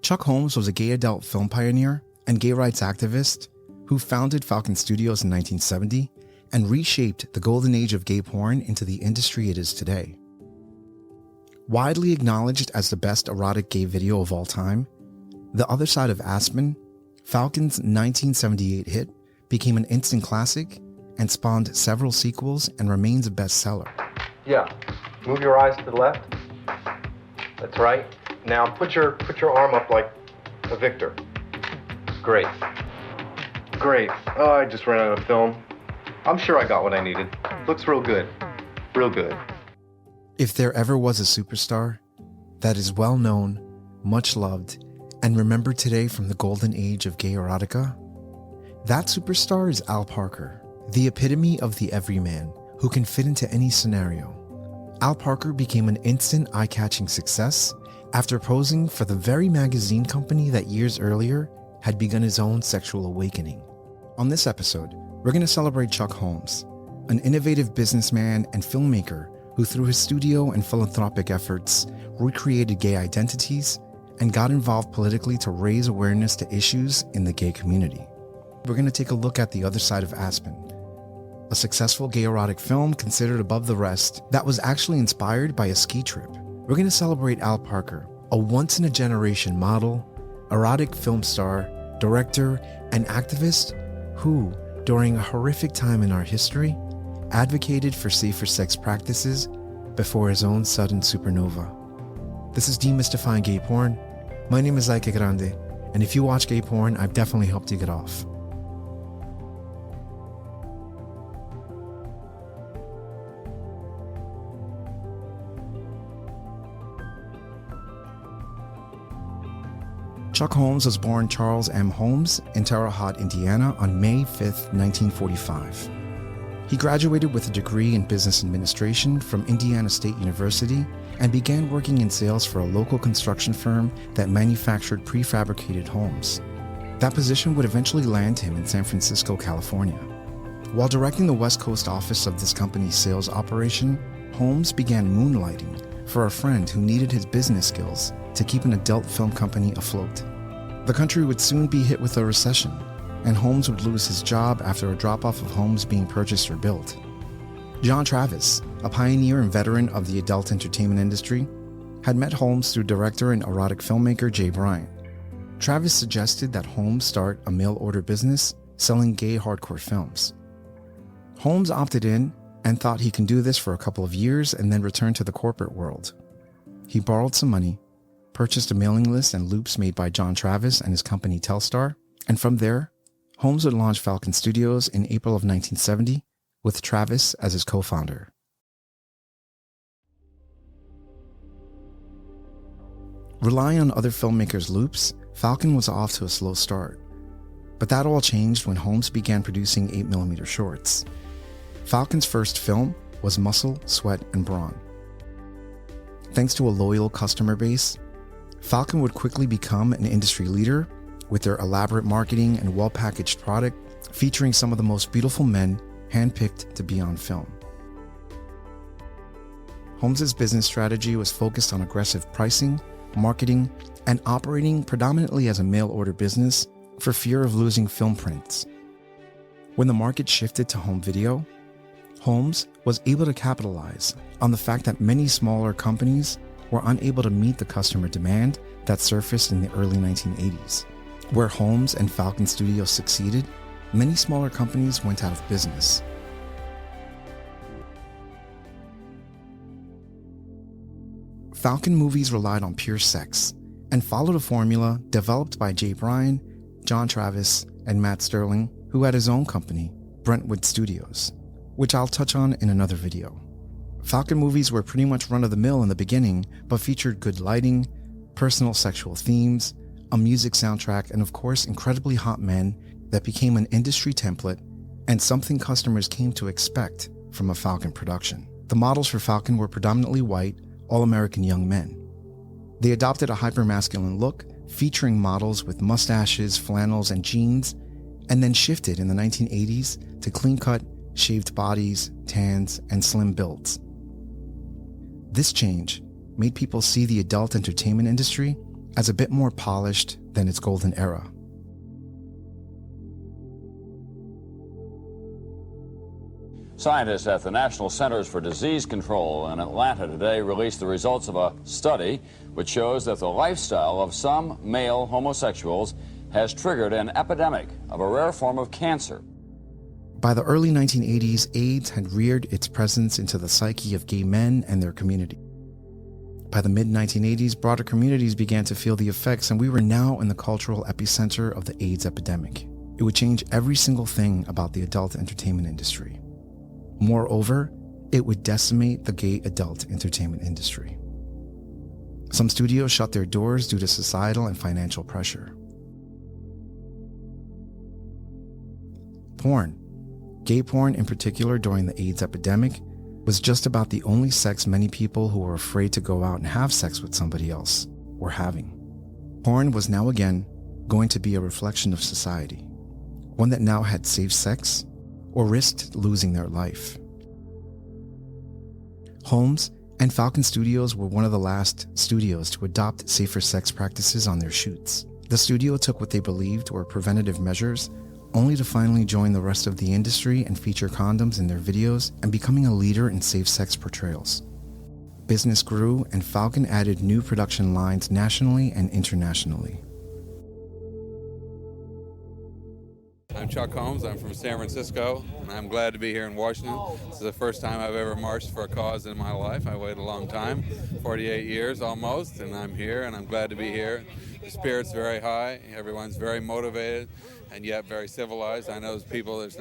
Chuck Holmes was a gay adult film pioneer and gay rights activist who founded Falcon Studios in 1970 and reshaped the golden age of gay porn into the industry it is today. Widely acknowledged as the best erotic gay video of all time, The Other Side of Aspen, Falcon's 1978 hit, became an instant classic and spawned several sequels and remains a bestseller. Yeah, move your eyes to the left. That's right. Now put your arm up like a victor. Great. Great. Oh, I just ran out of film. I'm sure I got what I needed. Looks real good. Real good. If there ever was a superstar that is well known, much loved, and remembered today from the golden age of gay erotica, that superstar is Al Parker, the epitome of the everyman who can fit into any scenario. Al Parker became an instant eye-catching success after posing for the very magazine company that years earlier had begun his own sexual awakening. On this episode, we're going to celebrate Chuck Holmes, an innovative businessman and filmmaker who through his studio and philanthropic efforts recreated gay identities and got involved politically to raise awareness to issues in the gay community. We're going to take a look at The Other Side of Aspen, a successful gay erotic film considered above the rest that was actually inspired by a ski trip. We're going to celebrate Al Parker, a once-in-a-generation model, erotic film star, director, and activist who, during a horrific time in our history, advocated for safer sex practices before his own sudden supernova. This is Demystifying Gay Porn. My name is Ike Grande, and if you watch gay porn, I've definitely helped you get off. Chuck Holmes was born Charles M. Holmes in Terre Haute, Indiana on May 5, 1945. He graduated with a degree in business administration from Indiana State University and began working in sales for a local construction firm that manufactured prefabricated homes. That position would eventually land him in San Francisco, California. While directing the West Coast office of this company's sales operation, Holmes began moonlighting for a friend who needed his business skills to keep an adult film company afloat. The country would soon be hit with a recession, and Holmes would lose his job after a drop-off of homes being purchased or built. John Travis, a pioneer and veteran of the adult entertainment industry, had met Holmes through director and erotic filmmaker Jay Bryant. Travis suggested that Holmes start a mail-order business selling gay hardcore films. Holmes opted in and thought he can do this for a couple of years and then return to the corporate world. He borrowed some money, purchased a mailing list and loops made by John Travis and his company Telstar, and from there, Holmes would launch Falcon Studios in April of 1970 with Travis as his co-founder. Relying on other filmmakers' loops, Falcon was off to a slow start. But that all changed when Holmes began producing 8mm shorts. Falcon's first film was Muscle, Sweat, and Brawn. Thanks to a loyal customer base, Falcon would quickly become an industry leader with their elaborate marketing and well-packaged product featuring some of the most beautiful men handpicked to be on film. Holmes' business strategy was focused on aggressive pricing, marketing, and operating predominantly as a mail-order business for fear of losing film prints. When the market shifted to home video, Holmes was able to capitalize on the fact that many smaller companies were unable to meet the customer demand that surfaced in the early 1980s. Where Holmes and Falcon Studios succeeded, many smaller companies went out of business. Falcon movies relied on pure sex and followed a formula developed by Jay Bryant, John Travis, and Matt Sterling, who had his own company, Brentwood Studios, which I'll touch on in another video. Falcon movies were pretty much run-of-the-mill in the beginning, but featured good lighting, personal sexual themes, a music soundtrack, and of course incredibly hot men that became an industry template and something customers came to expect from a Falcon production. The models for Falcon were predominantly white, all-American young men. They adopted a hyper-masculine look, featuring models with mustaches, flannels, and jeans, and then shifted in the 1980s to clean-cut, shaved bodies, tans, and slim builds. This change made people see the adult entertainment industry as a bit more polished than its golden era. Scientists at the National Centers for Disease Control in Atlanta today released the results of a study which shows that the lifestyle of some male homosexuals has triggered an epidemic of a rare form of cancer. By the early 1980s, AIDS had reared its presence into the psyche of gay men and their community. By the mid-1980s, broader communities began to feel the effects, and we were now in the cultural epicenter of the AIDS epidemic. It would change every single thing about the adult entertainment industry. Moreover, it would decimate the gay adult entertainment industry. Some studios shut their doors due to societal and financial pressure. Porn, gay porn in particular during the AIDS epidemic, was just about the only sex many people who were afraid to go out and have sex with somebody else were having. Porn was now again going to be a reflection of society, one that now had safe sex or risked losing their life. Holmes and Falcon Studios were one of the last studios to adopt safer sex practices on their shoots. The studio took what they believed were preventative measures, only to finally join the rest of the industry and feature condoms in their videos and becoming a leader in safe sex portrayals. Business grew, and Falcon added new production lines nationally and internationally. I'm Chuck Holmes. I'm from San Francisco, and I'm glad to be here in Washington. This is the first time I've ever marched for a cause in my life. I waited a long time, 48 years almost, and I'm here, and I'm glad to be here. The spirit's very high. Everyone's very motivated, and yet very civilized. I know there's people that's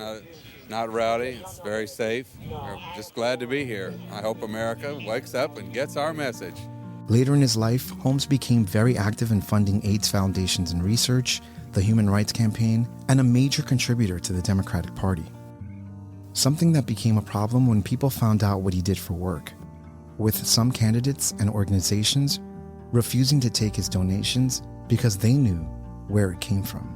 not rowdy. It's very safe. We're just glad to be here. I hope America wakes up and gets our message. Later in his life, Holmes became very active in funding AIDS foundations and research, the Human Rights Campaign, and a major contributor to the Democratic Party. Something that became a problem when people found out what he did for work, with some candidates and organizations refusing to take his donations because they knew where it came from.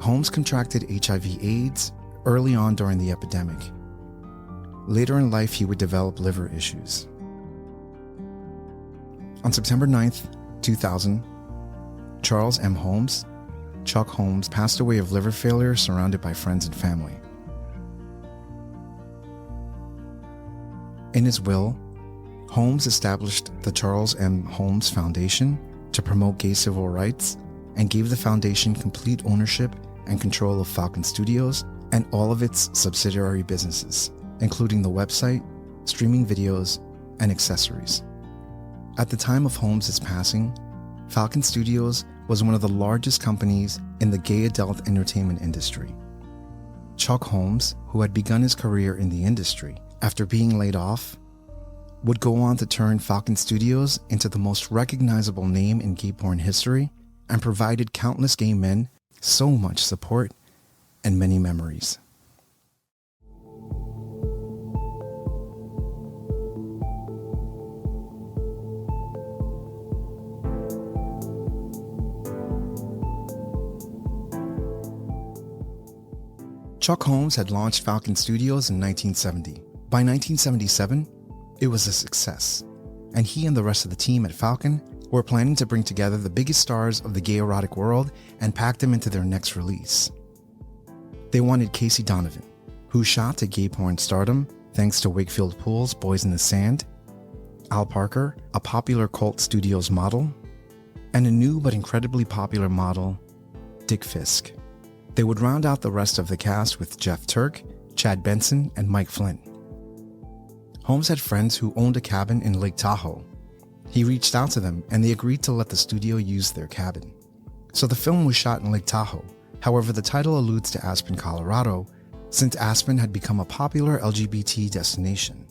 Holmes contracted HIV/AIDS early on during the epidemic. Later in life, he would develop liver issues. On September 9th, 2000, Charles M. Holmes, Chuck Holmes, passed away of liver failure surrounded by friends and family. In his will, Holmes established the Charles M. Holmes Foundation to promote gay civil rights and gave the foundation complete ownership and control of Falcon Studios and all of its subsidiary businesses, including the website, streaming videos, and accessories. At the time of Holmes' passing, Falcon Studios was one of the largest companies in the gay adult entertainment industry. Chuck Holmes, who had begun his career in the industry after being laid off, would go on to turn Falcon Studios into the most recognizable name in gay porn history and provided countless gay men so much support and many memories. Chuck Holmes had launched Falcon Studios in 1970. By 1977, it was a success, and he and the rest of the team at Falcon were planning to bring together the biggest stars of the gay erotic world and pack them into their next release. They wanted Casey Donovan, who shot to gay porn stardom thanks to Wakefield Pool's Boys in the Sand, Al Parker, a popular Cult Studios model, and a new but incredibly popular model, Dick Fisk. They would round out the rest of the cast with Jeff Turk, Chad Benson, and Mike Flynn. Holmes had friends who owned a cabin in Lake Tahoe. He reached out to them and they agreed to let the studio use their cabin. So the film was shot in Lake Tahoe. However, the title alludes to Aspen, Colorado, since Aspen had become a popular LGBT destination.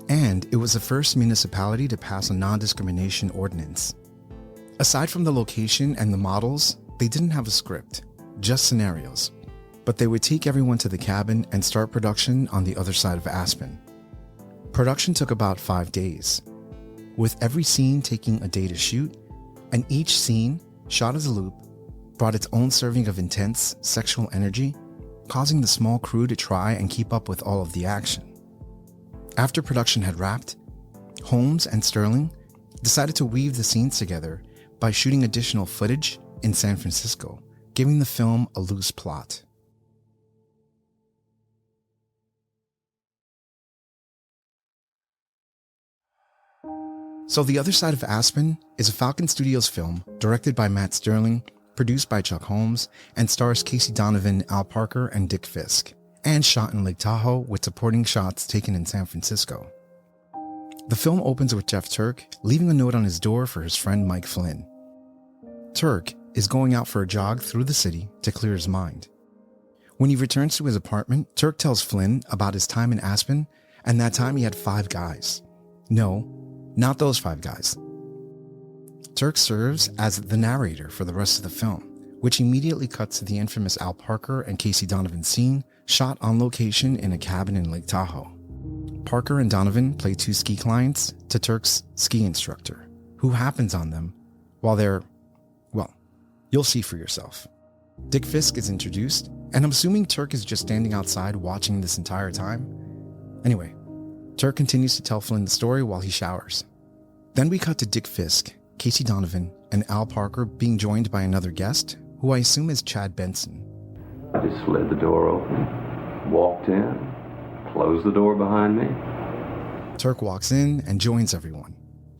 And it was the first municipality to pass a non-discrimination ordinance. Aside from the location and the models, they didn't have a script, just scenarios. But they would take everyone to the cabin and start production on the other side of Aspen. Production took about 5 days, with every scene taking a day to shoot, and each scene shot as a loop, brought its own serving of intense sexual energy, causing the small crew to try and keep up with all of the action. After production had wrapped, Holmes and Sterling decided to weave the scenes together by shooting additional footage in San Francisco, giving the film a loose plot. So The Other Side of Aspen is a Falcon Studios film directed by Matt Sterling, produced by Chuck Holmes, and stars Casey Donovan, Al Parker, and Dick Fisk, and shot in Lake Tahoe with supporting shots taken in San Francisco. The film opens with Jeff Turk leaving a note on his door for his friend Mike Flynn. Turk is going out for a jog through the city to clear his mind. When he returns to his apartment, Turk tells Flynn about his time in Aspen and that time he had 5 guys. No, not those 5 guys. Turk serves as the narrator for the rest of the film, which immediately cuts to the infamous Al Parker and Casey Donovan scene shot on location in a cabin in Lake Tahoe. Parker and Donovan play 2 ski clients to Turk's ski instructor, who happens on them while they're, well, you'll see for yourself. Dick Fisk is introduced, and I'm assuming Turk is just standing outside watching this entire time. Anyway, Turk continues to tell Flynn the story while he showers. Then we cut to Dick Fisk, Casey Donovan, and Al Parker being joined by another guest, who I assume is Chad Benson. I just slid the door open, walked in, closed the door behind me. Turk walks in and joins everyone.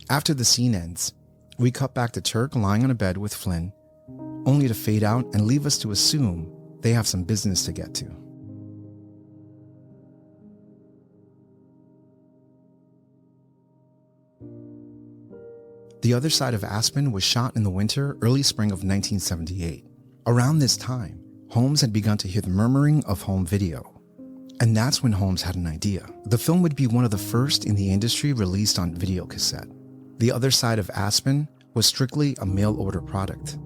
After the scene ends, we cut back to Turk lying on a bed with Flynn, only to fade out and leave us to assume they have some business to get to. The Other Side of Aspen was shot in the winter, early spring of 1978. Around this time, Holmes had begun to hear the murmuring of home video. And that's when Holmes had an idea. The film would be one of the first in the industry released on videocassette. The Other Side of Aspen was strictly a mail-order product.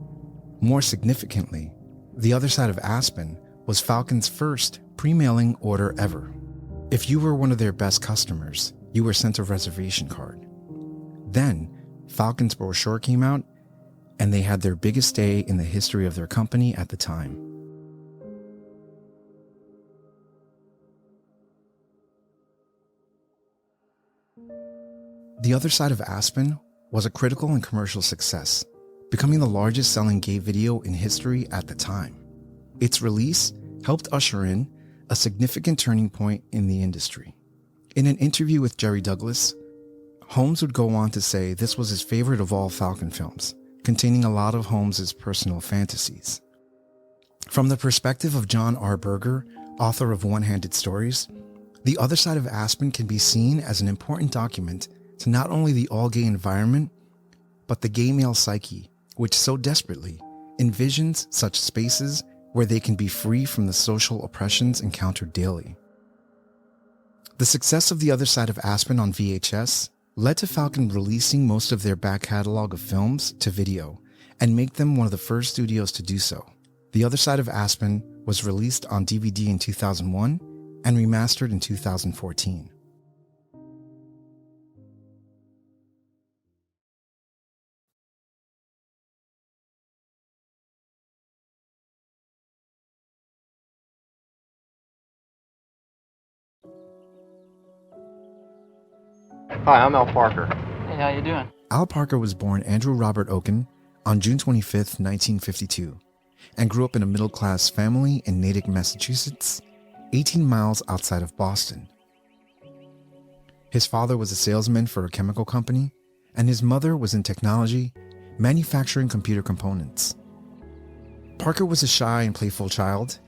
More significantly, The Other Side of Aspen was Falcon's first pre-mailing order ever. If you were one of their best customers, you were sent a reservation card. Then, Falcon's brochure came out, and they had their biggest day in the history of their company at the time. The Other Side of Aspen was a critical and commercial success, becoming the largest selling gay video in history at the time. Its release helped usher in a significant turning point in the industry. In an interview with Jerry Douglas, Holmes would go on to say this was his favorite of all Falcon films, containing a lot of Holmes's personal fantasies. From the perspective of John R. Berger, author of One-Handed Stories, The Other Side of Aspen can be seen as an important document to not only the all-gay environment, but the gay male psyche, which so desperately envisions such spaces where they can be free from the social oppressions encountered daily. The success of The Other Side of Aspen on VHS led to Falcon releasing most of their back catalog of films to video and make them one of the first studios to do so. The Other Side of Aspen was released on DVD in 2001 and remastered in 2014. Hi, I'm Al Parker. Hey, how you doing? Al Parker was born Andrew Robert Oken on June 25, 1952, and grew up in a middle-class family in Natick, Massachusetts, 18 miles outside of Boston. His father was a salesman for a chemical company, and his mother was in technology, manufacturing computer components. Parker was a shy and playful child,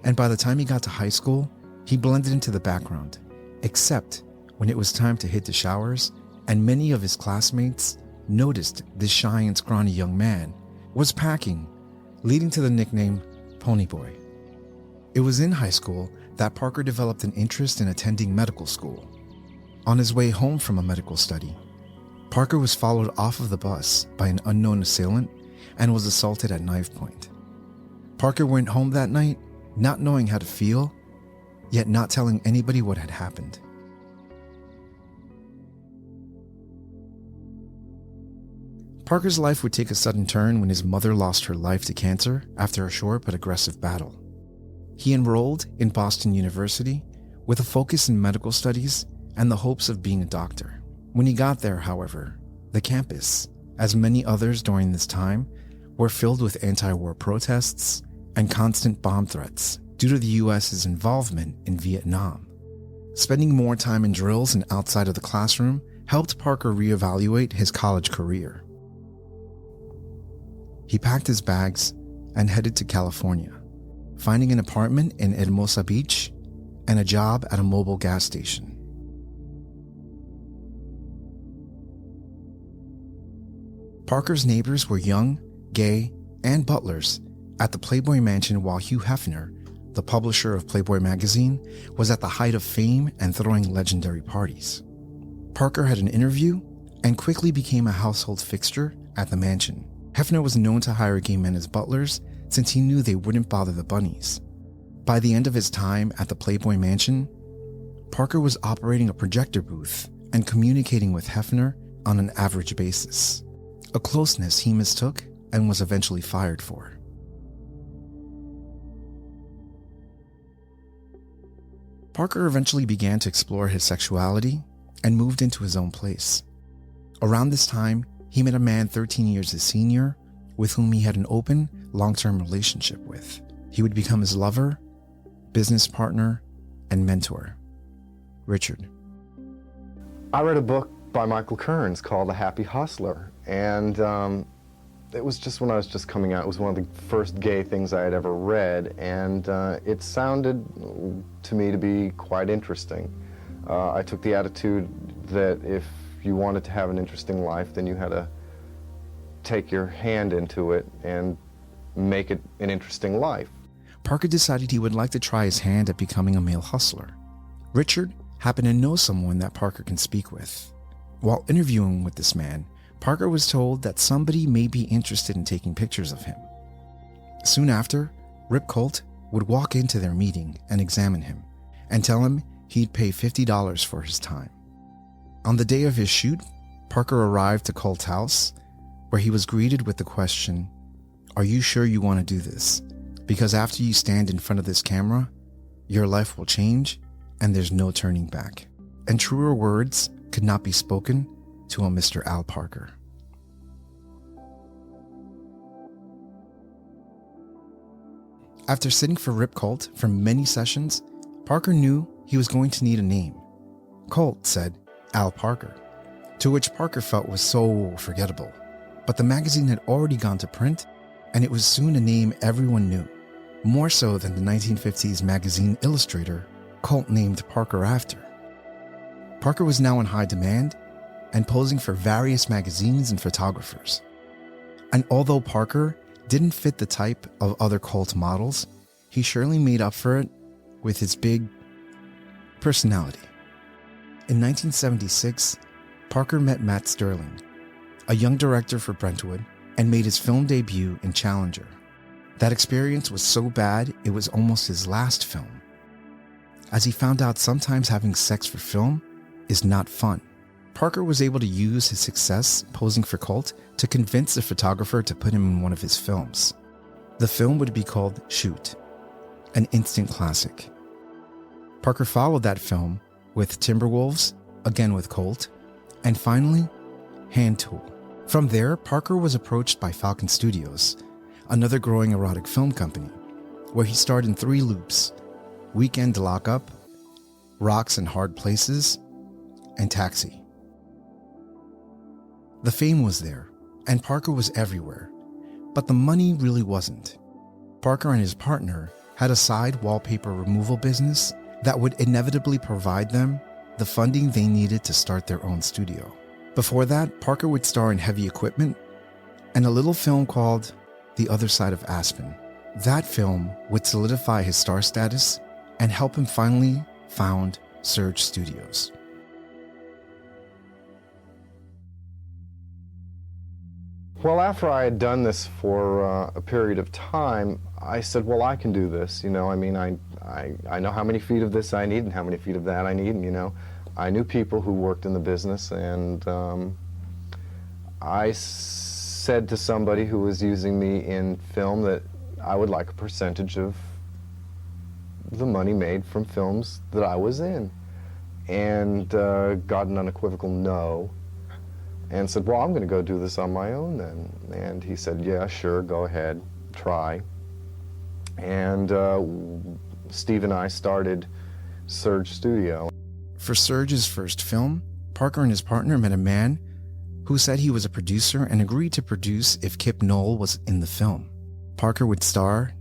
and by the time he got to high school, he blended into the background, except when it was time to hit the showers, and many of his classmates noticed this shy and scrawny young man was packing, leading to the nickname Pony Boy. It was in high school that Parker developed an interest in attending medical school. On his way home from a medical study, Parker was followed off of the bus by an unknown assailant and was assaulted at knife point. Parker went home that night not knowing how to feel, yet not telling anybody what had happened. Parker's life would take a sudden turn when his mother lost her life to cancer after a short but aggressive battle. He enrolled in Boston University with a focus in medical studies and the hopes of being a doctor. When he got there, however, the campus, as many others during this time, were filled with anti-war protests and constant bomb threats due to the US's involvement in Vietnam. Spending more time in drills and outside of the classroom helped Parker reevaluate his college career. He packed his bags and headed to California, finding an apartment in Hermosa Beach and a job at a mobile gas station. Parker's neighbors were young, gay, and butlers at the Playboy Mansion while Hugh Hefner, the publisher of Playboy magazine, was at the height of fame and throwing legendary parties. Parker had an interview and quickly became a household fixture at the mansion. Hefner was known to hire gay men as butlers since he knew they wouldn't bother the bunnies. By the end of his time at the Playboy Mansion, Parker was operating a projector booth and communicating with Hefner on an average basis, a closeness he mistook and was eventually fired for. Parker eventually began to explore his sexuality and moved into his own place. Around this time, he met a man 13 years his senior with whom he had an open, long-term relationship with. He would become his lover, business partner, and mentor. Richard. I read a book by Michael Kearns called The Happy Hustler, and it was just when I was just coming out. It was one of the first gay things I had ever read, and it sounded to me to be quite interesting. I took the attitude that if you wanted to have an interesting life, then you had to take your hand into it and make it an interesting life. Parker decided he would like to try his hand at becoming a male hustler. Richard happened to know someone that Parker can speak with. While interviewing with this man, Parker was told that somebody may be interested in taking pictures of him. Soon after, Rip Colt would walk into their meeting and examine him and tell him he'd pay $50 for his time. On the day of his shoot, Parker arrived to Colt's house, where he was greeted with the question, "Are you sure you want to do this? Because after you stand in front of this camera, your life will change and there's no turning back." And truer words could not be spoken to a Mr. Al Parker. After sitting for Rip Colt for many sessions, Parker knew he was going to need a name. Colt said Al Parker, to which Parker felt was so forgettable. But the magazine had already gone to print, and it was soon a name everyone knew, more so than the 1950s magazine illustrator Colt named Parker after. Parker was now in high demand and posing for various magazines and photographers. And although Parker didn't fit the type of other Colt models, he surely made up for it with his big personality. In 1976, Parker met Matt Sterling, a young director for Brentwood, and made his film debut in Challenger. That experience was so bad it was almost his last film, as he found out sometimes having sex for film is not fun. Parker was able to use his success posing for Colt to convince the photographer to put him in one of his films. The film would be called Shoot, an instant classic. Parker followed that film with Timberwolves, again with Colt, and finally, Hand Tool. From there, Parker was approached by Falcon Studios, another growing erotic film company, where he starred in 3 loops: Weekend Lockup, Rocks and Hard Places, and Taxi. The fame was there, and Parker was everywhere, but the money really wasn't. Parker and his partner had a side wallpaper removal business that would inevitably provide them the funding they needed to start their own studio. Before that, Parker would star in Heavy Equipment and a little film called The Other Side of Aspen. That film would solidify his star status and help him finally found Serge Studios. Well, after I had done this for a period of time, I said, well, I can do this. You know, I mean, I know how many feet of this I need and how many feet of that I need. And, you know, I knew people who worked in the business, and I said to somebody who was using me in film that I would like a percentage of the money made from films that I was in. And got an unequivocal no. And said, well, I'm going to go do this on my own then. And he said, yeah, sure, go ahead, try. And Steve and I started Serge Studio. For Serge's first film, Parker and his partner met a man who said he was a producer and agreed to produce if Kip Knoll was in the film. Parker would star,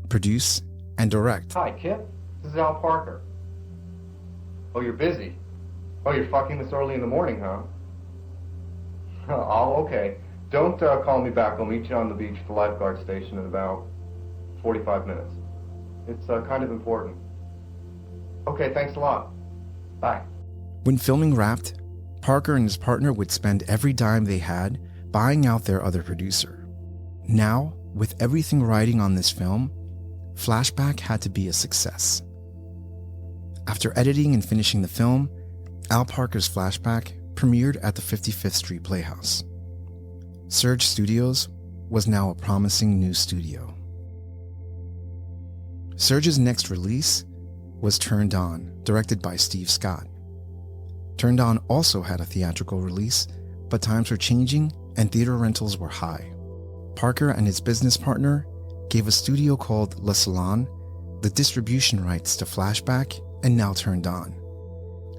produce, and direct. Hi, Kip. This is Al Parker. Oh, you're busy. Oh, you're fucking this early in the morning, huh? Oh, okay. Don't call me back. I'll meet you on the beach at the lifeguard station in about 45 minutes. It's kind of important. Okay, thanks a lot. Bye. When filming wrapped, Parker and his partner would spend every dime they had buying out their other producer. Now, with everything riding on this film, Flashback had to be a success. After editing and finishing the film, Al Parker's Flashback premiered at the 55th Street Playhouse. Serge Studios was now a promising new studio. Serge's next release was Turned On, directed by Steve Scott. Turned On also had a theatrical release, but times were changing and theater rentals were high. Parker and his business partner gave a studio called Le Salon the distribution rights to Flashback and Now Turned On.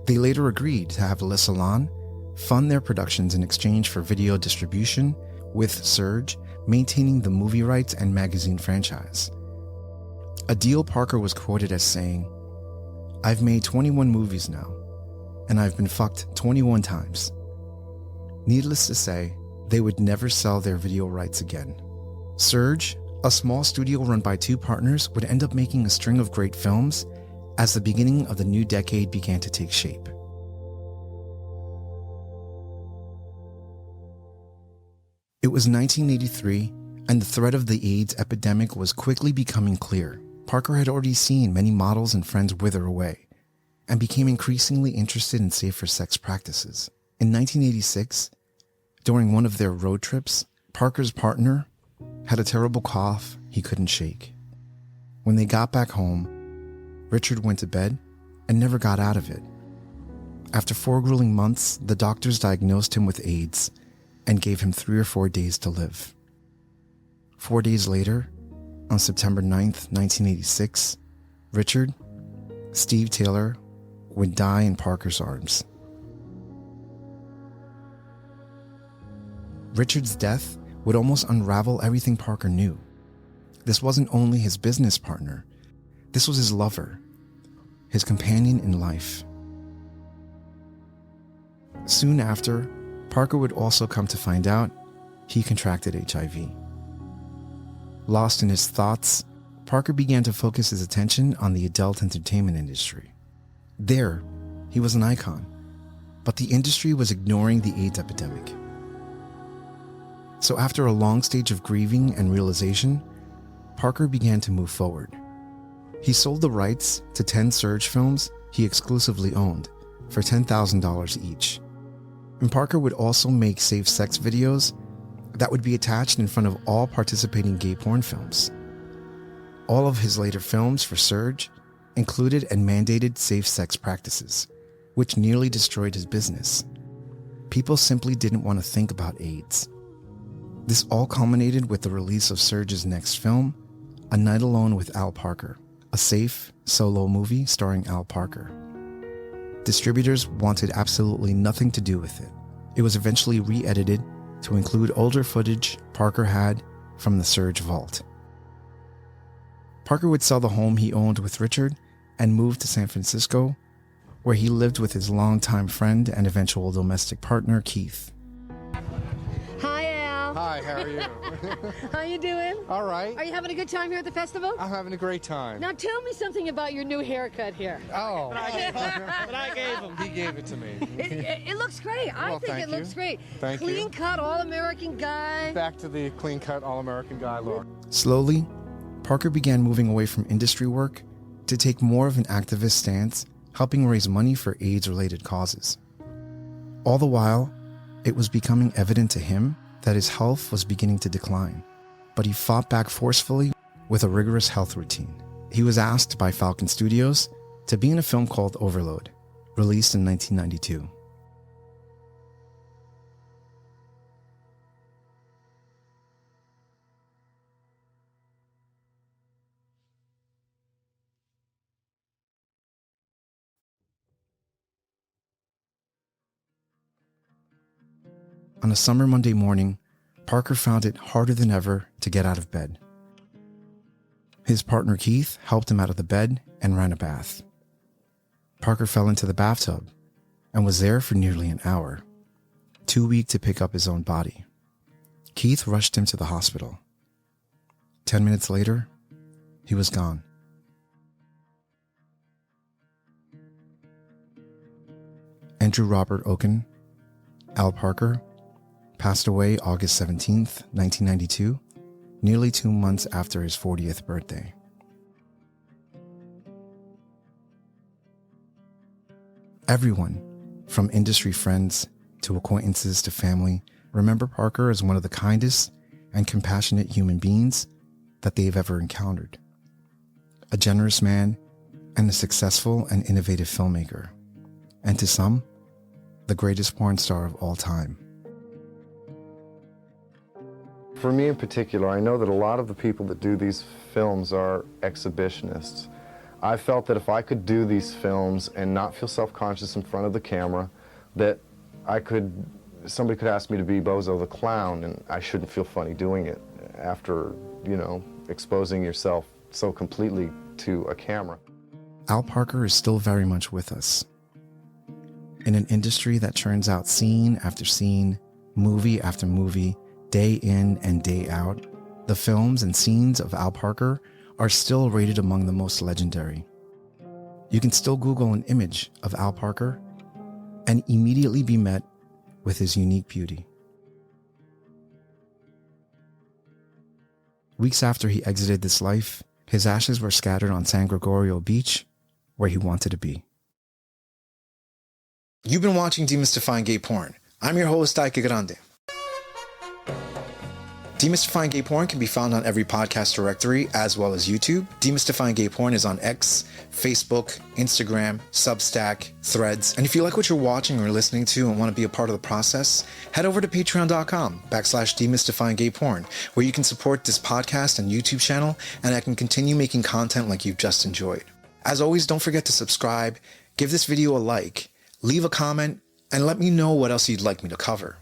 They later agreed to have Le Salon fund their productions in exchange for video distribution, with Serge maintaining the movie rights and magazine franchise. A deal Parker was quoted as saying, "I've made 21 movies now, and I've been fucked 21 times." Needless to say, they would never sell their video rights again. Serge, a small studio run by two partners, would end up making a string of great films as the beginning of the new decade began to take shape. It was 1983, and the threat of the AIDS epidemic was quickly becoming clear. Parker had already seen many models and friends wither away, and became increasingly interested in safer sex practices. In 1986, during one of their road trips, Parker's partner had a terrible cough he couldn't shake. When they got back home, Richard went to bed and never got out of it. After 4 grueling months, the doctors diagnosed him with AIDS and gave him 3 or 4 days to live. 4 days later, on September 9th, 1986, Richard, Steve Taylor, would die in Parker's arms. Richard's death would almost unravel everything Parker knew. This wasn't only his business partner, this was his lover, his companion in life. Soon after, Parker would also come to find out he contracted HIV. Lost in his thoughts, Parker began to focus his attention on the adult entertainment industry. There, he was an icon, but the industry was ignoring the AIDS epidemic. So after a long stage of grieving and realization, Parker began to move forward. He sold the rights to 10 Serge films he exclusively owned for $10,000 each. And Parker would also make safe sex videos that would be attached in front of all participating gay porn films. All of his later films for Serge included and mandated safe sex practices, which nearly destroyed his business. People simply didn't want to think about AIDS. This all culminated with the release of Serge's next film, A Night Alone with Al Parker, a safe, solo movie starring Al Parker. Distributors wanted absolutely nothing to do with it. It was eventually re-edited to include older footage Parker had from the Serge vault. Parker would sell the home he owned with Richard and move to San Francisco, where he lived with his longtime friend and eventual domestic partner, Keith. Hi, Al. Hi, how are you? How you doing? All right. Are you having a good time here at the festival? I'm having a great time. Now tell me something about your new haircut here. Oh. But I gave him. He gave it to me. It looks great. I Well, think thank it looks you. great. Thank you. Clean cut, all-American guy. Back to the clean-cut, all-American guy look. Slowly, Parker began moving away from industry work to take more of an activist stance, helping raise money for AIDS-related causes. All the while, it was becoming evident to him that his health was beginning to decline, but he fought back forcefully with a rigorous health routine. He was asked by Falcon Studios to be in a film called Overload, released in 1992. On a summer Monday morning, Parker found it harder than ever to get out of bed. His partner Keith helped him out of the bed and ran a bath. Parker fell into the bathtub and was there for nearly an hour, too weak to pick up his own body. Keith rushed him to the hospital. 10 minutes later, he was gone. Andrew Robert Oken, Al Parker, passed away August 17, 1992, nearly 2 months after his 40th birthday. Everyone, from industry friends to acquaintances to family, remember Parker as one of the kindest and compassionate human beings that they've ever encountered. A generous man and a successful and innovative filmmaker. And to some, the greatest porn star of all time. For me in particular, I know that a lot of the people that do these films are exhibitionists. I felt that if I could do these films and not feel self-conscious in front of the camera, that somebody could ask me to be Bozo the Clown, and I shouldn't feel funny doing it after, exposing yourself so completely to a camera. Al Parker is still very much with us. In an industry that churns out scene after scene, movie after movie, day in and day out, the films and scenes of Al Parker are still rated among the most legendary. You can still Google an image of Al Parker and immediately be met with his unique beauty. Weeks after he exited this life, his ashes were scattered on San Gregorio Beach, where he wanted to be. You've been watching Demystifying Gay Porn. I'm your host, Ike Grande. Demystifying Gay Porn can be found on every podcast directory as well as YouTube. Demystifying Gay Porn is on X, Facebook, Instagram, Substack, Threads. And if you like what you're watching or listening to and want to be a part of the process, head over to patreon.com/demystifying gay porn, where you can support this podcast and YouTube channel, and I can continue making content like you've just enjoyed. As always, don't forget to subscribe, give this video a like, leave a comment, and let me know what else you'd like me to cover.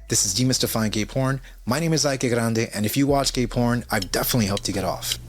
This is Demystifying Gay Porn. My name is Ike Grande, and if you watch gay porn, I've definitely helped you get off.